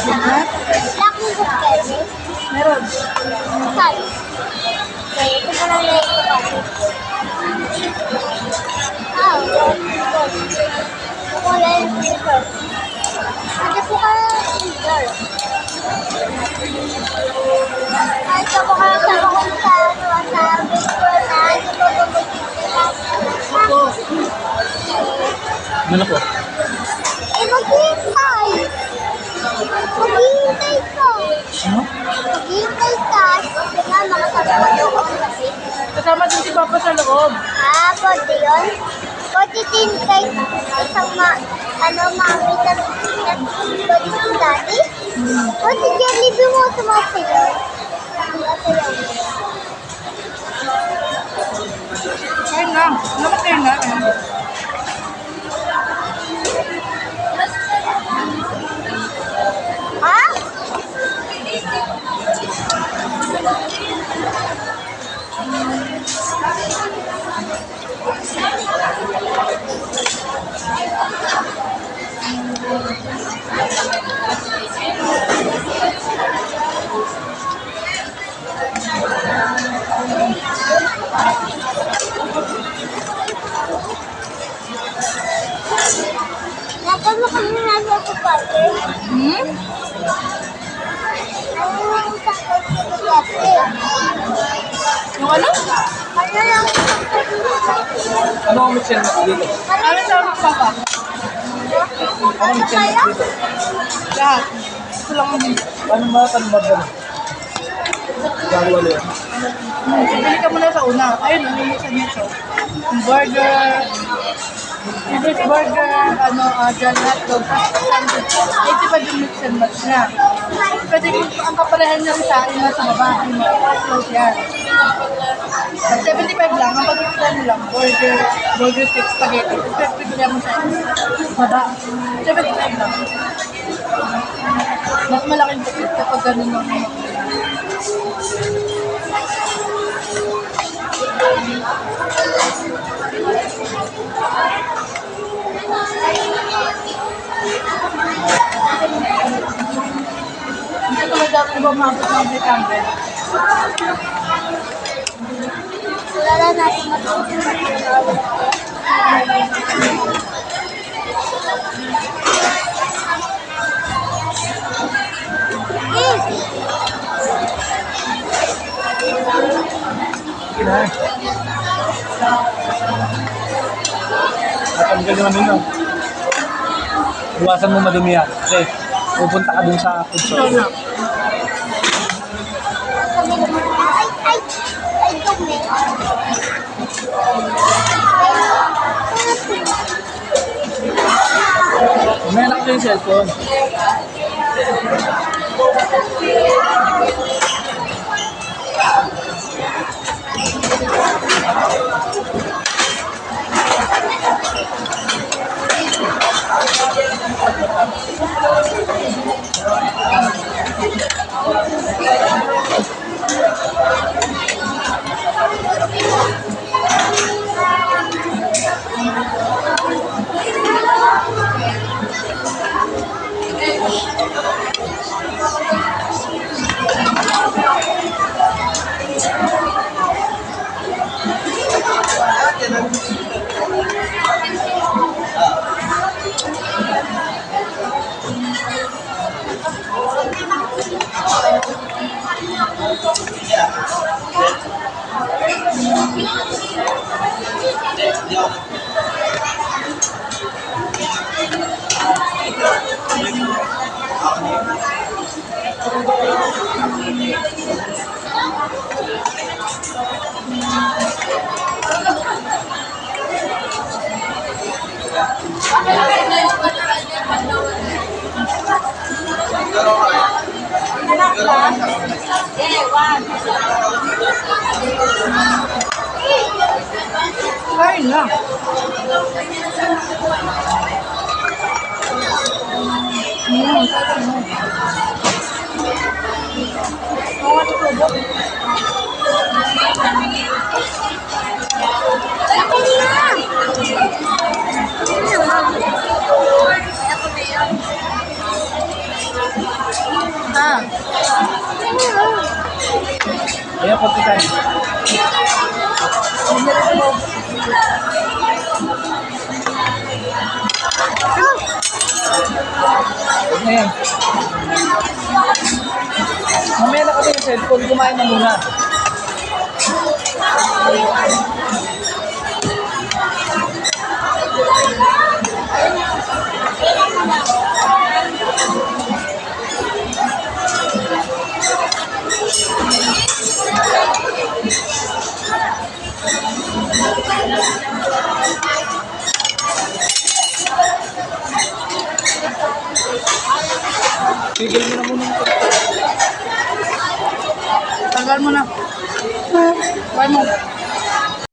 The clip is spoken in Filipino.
Ha? Laking bukete. Meron. Saan? Okay, ito pa lang na ito pa. Ah, wala yung silver. Ito po ka silver. Ito po ka sa bakong sa baseball na ito po Ako. Ano po? Maghihintay. Maghihintay ka. Ano? Maghihintay ka. Kasi nga, makasama ko ako kasi. Kasama din si Papa sa loob. Ah, pwede yun? Pwede din kay isang mami na pwede si daddy? Pwede Jollibee mo sumasayaw. Sumasayaw mo. Kain na. Naman kain na. Ha? Nakano kami nasa kupate? Hmm? Ano yung sakay sa kupate? Yung ano? Ano lang sakay sa kupate? Ano ang mixer na dito? Ano sa Papa? Ano kaya? Lahat. Ito lang ang Paano ba ba? Gagawa yan. bili ka muna sa una. Ayun, nililisan niya siya. Yung burger, English burger, dyan hotdog, sandwich. Ay, di ba yung mix and match na? Pwede kung ang kaparehan niya rin sa akin na sa baba, yung upload yan. At 75 lang, ang pagkakita mo lang, burger stick, spaghetti. Tapos pwede mo sa baba. 75 lang. Mas malaking tipid kapag ganun lang yung hindi ko madami ba mabot ng Britannia? Wala natin matulog. Natanggal yung ano yun. Iwasan mo madumi yan. Kasi pupunta ka dun sa food Ito shop. na. Ay, dumi. May anak ko yung cellphone. Kain na. Mga tutubok. Ikan. Huwag na yan. Mamaya na kasi yung cellphone, kumain na muna. Tigil mo na muna. Tagal mo na. Try mo.